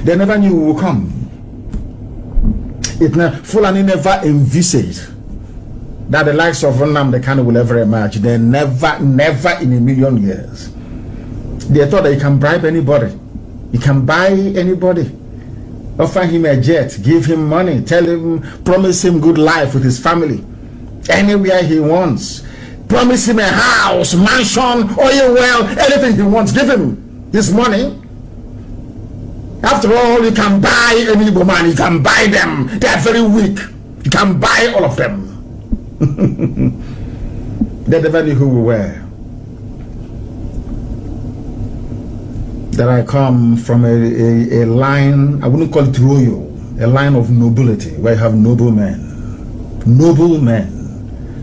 They never knew we would come. Fulani never envisaged that the likes of Nnamdi Kanu will ever emerge. They never in a million years. They thought that you can bribe anybody. You can buy anybody. Offer him a jet, give him money, tell him, promise him good life with his family. Anywhere he wants. Promise him a house, mansion, oil well, anything he wants. Give him his money. After all, you can buy any woman, you can buy them. They are very weak. You can buy all of them. They never knew who we were. That I come from a line, I wouldn't call it royal, a line of nobility, where you have noble men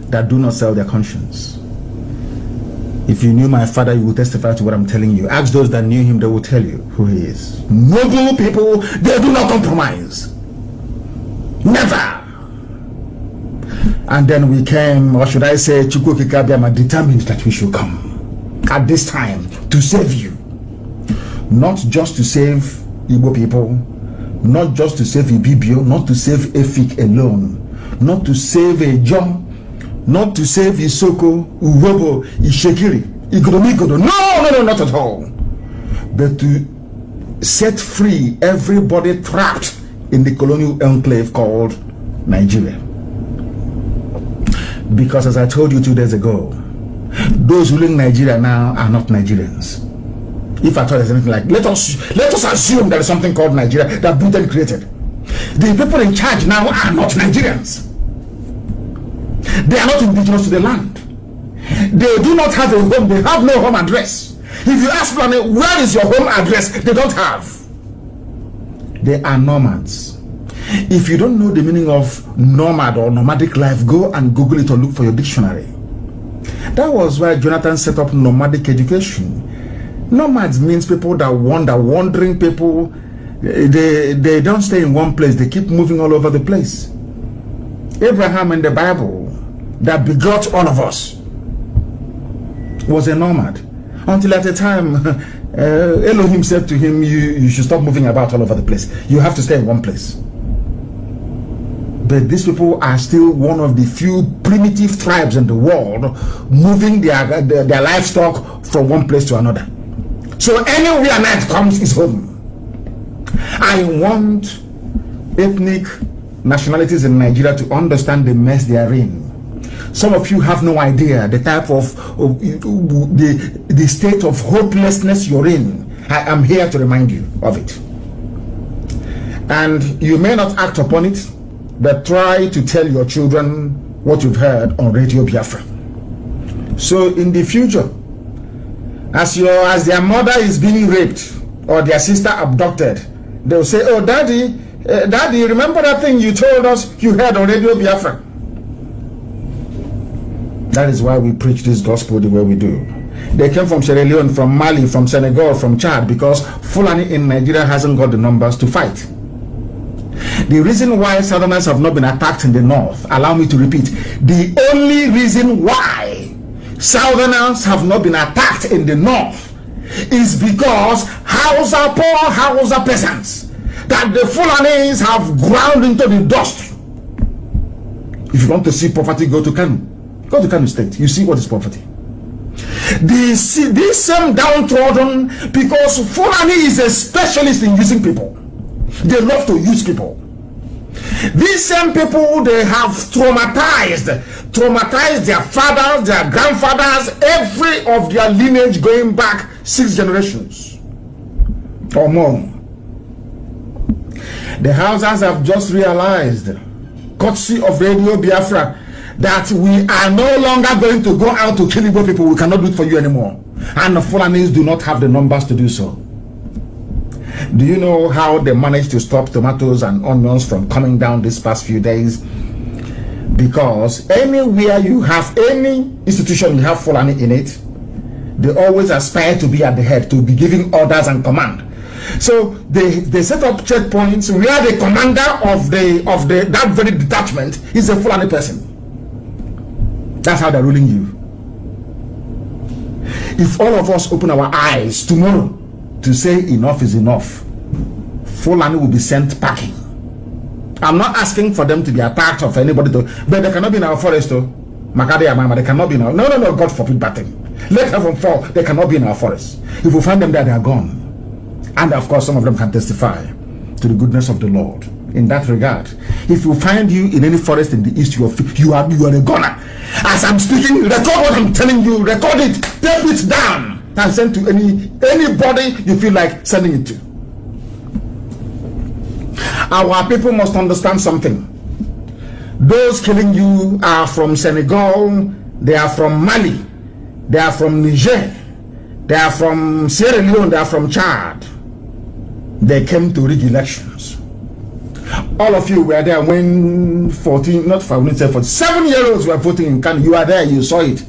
that do not sell their conscience. If you knew my father, you will testify to what I'm telling you. Ask those that knew him, they will tell you who he is. Noble people, they do not compromise. Never. And then we came, or should I say, Chukwukikabiama determined that we should come at this time to save you. Not just to save Igbo people, not just to save Ibibio, not to save Efik alone, not to save Ejo, not to save Isoko, Urobo, Ishekiri, Igodomigodo. No, not at all. But to set free everybody trapped in the colonial enclave called Nigeria. Because as I told you 2 days ago, those ruling Nigeria now are not Nigerians. If I thought there's anything like, let us assume there is something called Nigeria that Britain created. The people in charge now are not Nigerians. They are not indigenous to the land. They do not have a home. They have no home address. If you ask them, where is your home address? They don't have. They are nomads. If you don't know the meaning of nomad or nomadic life, go and Google it or look for your dictionary. That was why Jonathan set up nomadic education. Nomads means people that wander, wandering people. They don't stay in one place. They keep moving all over the place. Abraham in the Bible, that begot all of us, was a nomad. Until at a time, Elohim said to him, you should stop moving about all over the place. You have to stay in one place. But these people are still one of the few primitive tribes in the world moving their livestock from one place to another. So anywhere night comes is home. I want ethnic nationalities in Nigeria to understand the mess they are in. Some of you have no idea the type of the state of hopelessness you're in. I am here to remind you of it. And you may not act upon it, but try to tell your children what you've heard on Radio Biafra. So in the future, as their mother is being raped or their sister abducted, they'll say, oh, daddy, remember that thing you told us you heard on Radio Biafra? That is why we preach this gospel the way we do. They came from Sierra Leone, from Mali, from Senegal, from Chad, because Fulani in Nigeria hasn't got the numbers to fight. The reason why Southerners have not been attacked in the north, allow me to repeat, the only reason why Southerners have not been attacked in the north is because poor Hausa peasants that the Fulanis have ground into the dust. If you want to see poverty, go to Kanu. Go to Kanu State. You see what is poverty. This same downtrodden, because Fulani is a specialist in using people. They love to use people. These same people, they have traumatized their fathers, their grandfathers, every of their lineage going back 6 generations or more. The Hausas have just realized, courtesy of Radio Biafra, that we are no longer going to go out to kill Igbo people. We cannot do it for you anymore. And the Fulanis do not have the numbers to do so. Do you know how they managed to stop tomatoes and onions from coming down these past few days? Because anywhere you have any institution you have Fulani in it, they always aspire to be at the head, to be giving orders and command. So they set up checkpoints where the commander of that very detachment is a Fulani person. That's how they're ruling you. If all of us open our eyes tomorrow to say enough is enough, Fulani will be sent packing. I'm not asking for them to be attacked or for anybody to, but they cannot be in our forest though. Makade Amama, they cannot be in our, no, God forbid that thing. Let heaven fall, they cannot be in our forest. If we find them there, they are gone. And of course, some of them can testify to the goodness of the Lord. In that regard, if you find you in any forest in the east, you are a goner. As I'm speaking, record what I'm telling you, record it, tape it down, and send to anybody you feel like sending it to. Our people must understand something. Those killing you are from Senegal, they are from Mali, they are from Niger, they are from Sierra Leone, they are from Chad. They came to rig elections. All of you were there when 47-year-olds were voting in Kano. You are there, you saw it.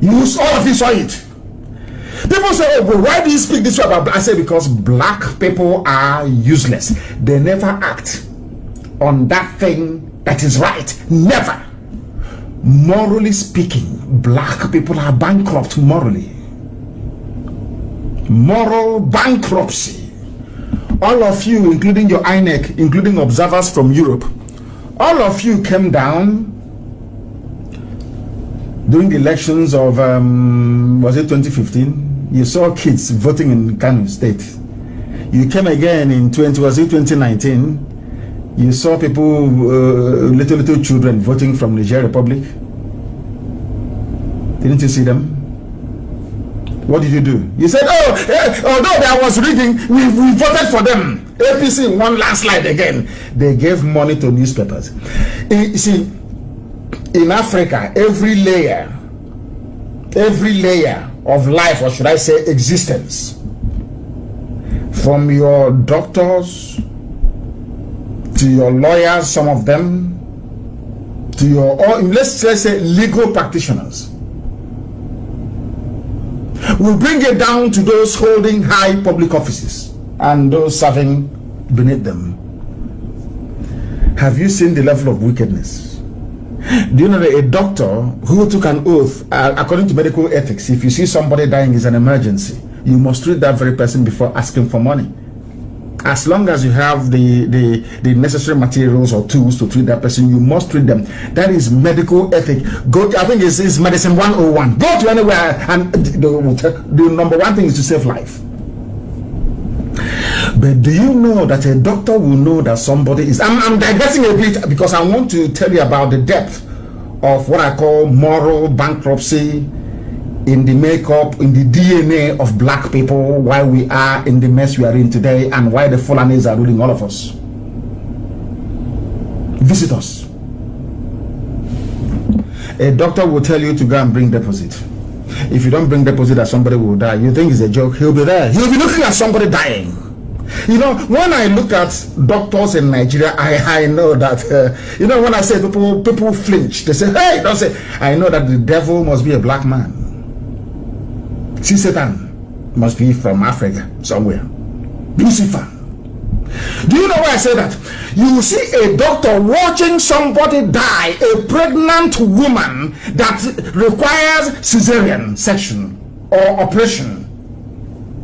All of you saw it. People say, oh, but why do you speak this way about black? I say, because black people are useless. They never act on that thing that is right. Never. Morally speaking, black people are bankrupt morally. Moral bankruptcy. All of you, including your INEC, including observers from Europe, all of you came down during the elections of, was it 2015? You saw kids voting in Kano State. You came again in 2019? You saw people, little children voting from Niger Republic. Didn't you see them? What did you do? You said, although there was rigging, we voted for them. APC one last slide again. They gave money to newspapers. You see, in Africa, every layer of life, or should I say existence, from your doctors to your lawyers, some of them, to your, let's say legal practitioners, we'll bring it down to those holding high public offices and those serving beneath them. Have you seen the level of wickedness? Do you know that a doctor who took an oath, according to medical ethics, if you see somebody dying is an emergency, you must treat that very person before asking for money. As long as you have the necessary materials or tools to treat that person, you must treat them. That is medical ethic. Go, I think it's medicine 101. Go to anywhere, and the number one thing is to save life. But do you know that a doctor will know that somebody is... I'm digressing a bit because I want to tell you about the depth of what I call moral bankruptcy in the makeup, in the DNA of black people, why we are in the mess we are in today, and why the Fulanis are ruling all of us. Visit us. A doctor will tell you to go and bring deposit. If you don't bring deposit, that somebody will die. You think it's a joke? He'll be there. He'll be looking at somebody dying. You know, when I look at doctors in Nigeria, I know that, you know, when I say people flinch, they say, hey, don't say, I know that the devil must be a black man. See, Satan must be from Africa somewhere. Lucifer. Do you know why I say that? You see a doctor watching somebody die, a pregnant woman that requires cesarean section or operation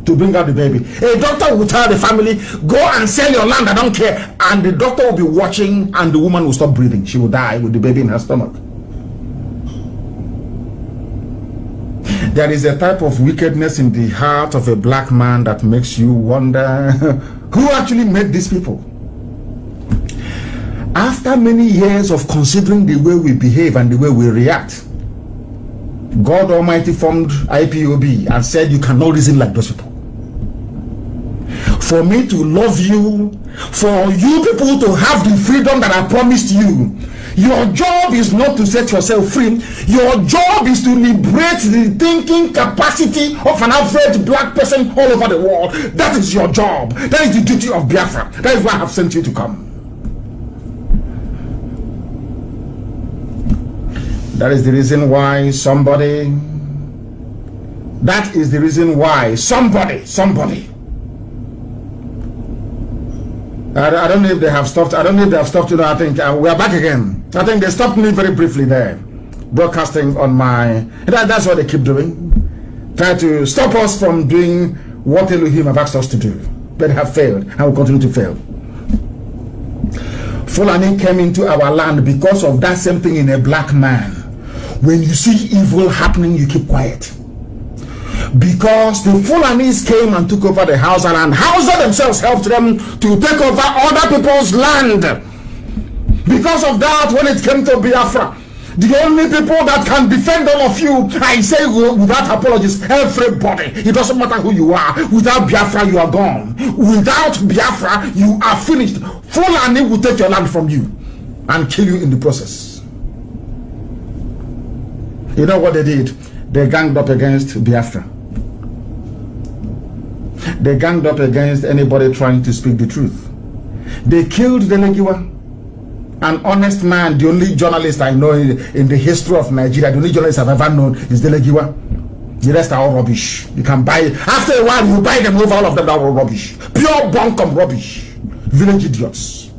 to bring out the baby. A doctor will tell the family, go and sell your land, I don't care. And the doctor will be watching, and the woman will stop breathing. She will die with the baby in her stomach. There is a type of wickedness in the heart of a black man that makes you wonder who actually made these people. After many years of considering the way we behave and the way we react, God Almighty formed Ipob and said, you cannot reason like those people. For me to love you, for you people to have the freedom that I promised you, your job is not to set yourself free. Your job is to liberate the thinking capacity of an average black person all over the world. That is your job. That is the duty of Biafra. That is why I have sent you to come. That is the reason why somebody, I don't know if they have stopped. I don't know if they have stopped. You know, I think we are back again. I think they stopped me very briefly there, broadcasting on my. That's what they keep doing, try to stop us from doing what Elohim have asked us to do. but have failed and will continue to fail. Fulani came into our land because of that same thing in a black man. When you see evil happening, you keep quiet. Because the Fulanis came and took over the Hausa land. Hausa themselves helped them to take over other people's land. Because of that, when it came to Biafra, the only people that can defend all of you, I say without apologies, everybody. It doesn't matter who you are. Without Biafra, you are gone. Without Biafra, you are finished. Fulani will take your land from you and kill you in the process. You know what they did? They ganged up against Biafra. They ganged up against anybody trying to speak the truth. They killed Delegiwa. An honest man, the only journalist I know in the history of Nigeria, the only journalist I've ever known is Delegiwa. The rest are all rubbish. You can buy it. After a while, you buy them over, all of them are all rubbish. Pure bunkum rubbish. Village idiots.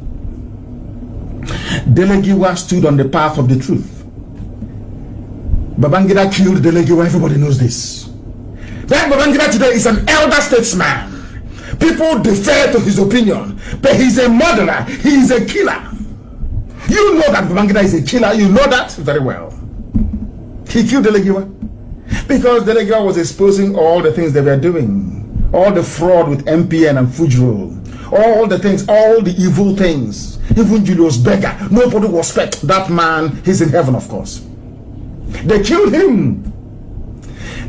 Delegiwa stood on the path of the truth. Babangida killed Delegiwa. Everybody knows this. That Babangida today is an elder statesman. People defer to his opinion, but he's a murderer. He is a killer. You know that Babangida is a killer. You know that very well. He killed Delegiwa because Delegiwa was exposing all the things they were doing, all the fraud with MPN and Fujro, all the things, all the evil things. Even Julius Berger, nobody will respect that man. He's in heaven, of course. They killed him.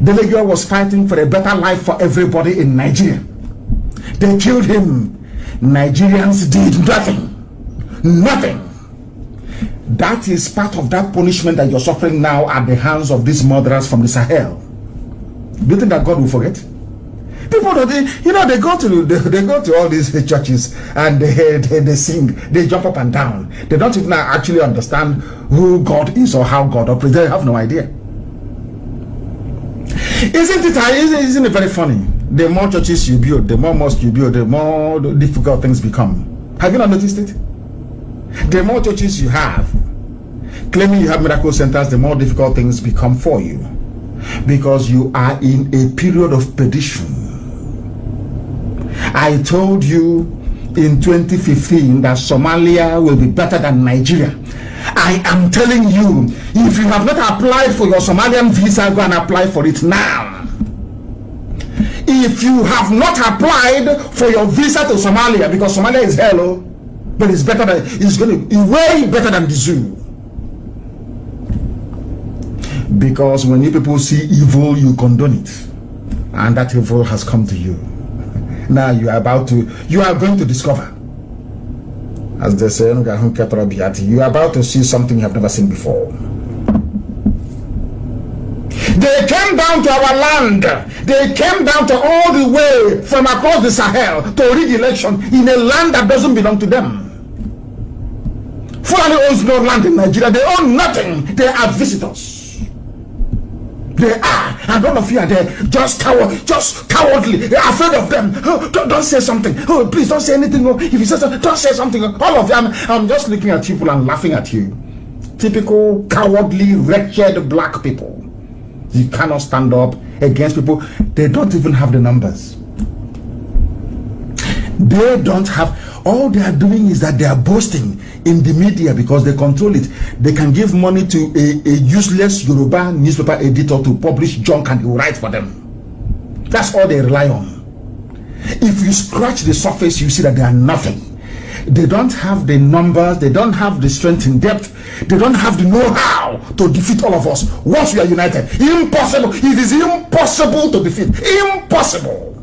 Delegiwa was fighting for a better life for everybody in Nigeria. They killed him. Nigerians did nothing. Nothing. That is part of that punishment that you're suffering now at the hands of these murderers from the Sahel. Do you think that God will forget? People, they go to all these churches and they sing, they jump up and down. They don't even actually understand who God is or how God operates. They have no idea. Isn't it very funny? The more churches you build, the more mosques you build, the more difficult things become. Have you not noticed it? The more churches you have, claiming you have miracle centers, the more difficult things become for you. Because you are in a period of perdition. I told you in 2015 that Somalia will be better than Nigeria. I am telling you, if you have not applied for your Somalian visa, go and apply for it now. If you have not applied for your visa to Somalia, because Somalia is hello, but it's better than, it's going to be way better than the zoo. Because when you people see evil, you condone it, and that evil has come to you. Now you are going to discover, as they say, you are about to see something you have never seen before. They came down to our land. They came down to all the way from across the Sahel to rig election in a land that doesn't belong to them. Fulani owns no land in Nigeria. They own nothing. They are visitors. They are, and all of you are there just cowardly. They are afraid of them. Oh, don't say something. Oh, please don't say anything. Oh, if you say something, don't say something. All of them. I'm just looking at people and laughing at you. Typical cowardly, wretched black people. You cannot stand up against people. They don't even have the numbers. They don't have. All they are doing is that they are boasting in the media because they control it. They can give money to a useless Yoruba newspaper editor to publish junk and he will write for them. That's all they rely on. If you scratch the surface, you see that they are nothing. They don't have the numbers. They don't have the strength in depth. They don't have the know-how to defeat all of us once we are united. Impossible. It is impossible to defeat. Impossible.